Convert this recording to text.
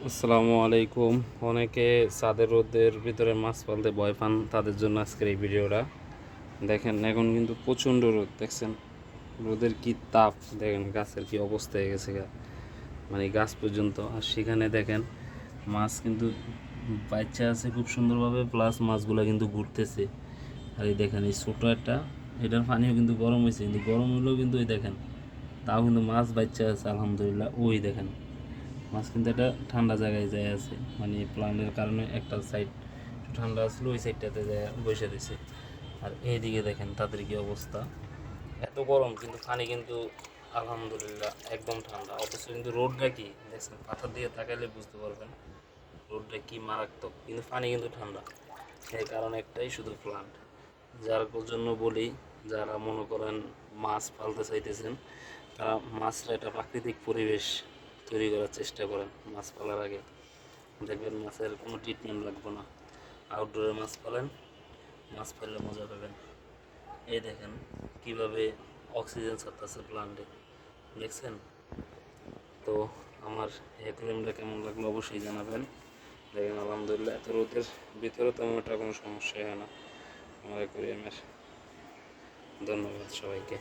আসসালামু আলাইকুম। অনেকে ছাদের রোদের ভিতরে মাছ পালতে ভয় পান, তাদের জন্য আজকের এই ভিডিওটা। দেখেন এখন কিন্তু প্রচণ্ড রোদ, দেখছেন রোদের কি তাপ, দেখেন গাছের কি অবস্থা হয়ে গেছে মানে গাছ পর্যন্ত। আর সেখানে দেখেন মাছ কিন্তু বাচ্চা আছে খুব সুন্দরভাবে, প্লাস মাছগুলো কিন্তু ঘুরতেছে। আর এই দেখেন এই ছোটো একটা, এটার পানিও কিন্তু গরম হয়েছে, কিন্তু গরম হলেও কিন্তু এই দেখেন তাও কিন্তু মাছ বাচ্চা আছে আলহামদুলিল্লাহ। ওই দেখেন মাছ কিন্তু একটা ঠান্ডা জায়গায় যায় আছে, মানে প্লান্টের কারণে একটা সাইড ঠান্ডা আসলে ওই সাইডটাতে যায় বসে দিছে। আর এইদিকে দেখেন তাদের কি অবস্থা, এত গরম কিন্তু পানি কিন্তু আলহামদুলিল্লাহ একদম ঠান্ডা। অথচ কিন্তু রোডটা কি দেখছেন, পাথর দিয়ে তাকাইলে বুঝতে পারবেন রোডটা কি মারাত্মক, কিন্তু পানি কিন্তু ঠান্ডা। এর কারণ একটাই, শুধু প্লান্ট। যার জন্য বলি, যারা মনে করেন মাছ পালতে চাইতেছেন, তারা মাছের একটা প্রাকৃতিক পরিবেশ তৈরি করার চেষ্টা করেন মাছ পালার আগে। দেখবেন মাছের কোনো ট্রিটমেন্ট লাগবে না। আউটডোরে মাছ পালেন, মাছ পাললে মজা পাবেন। এই দেখেন কিভাবে অক্সিজেন ছাড়তেছে প্লান্টে, দেখছেন? তো আমার অ্যাকুয়ারিয়ামটা কেমন লাগলো অবশ্যই জানাবেন। দেখেন আলহামদুলিল্লাহ এত রোদের ভিতরে তেমন একটা কোনো সমস্যা হয় না আমার অ্যাকুয়ারিয়ামের। ধন্যবাদ সবাইকে।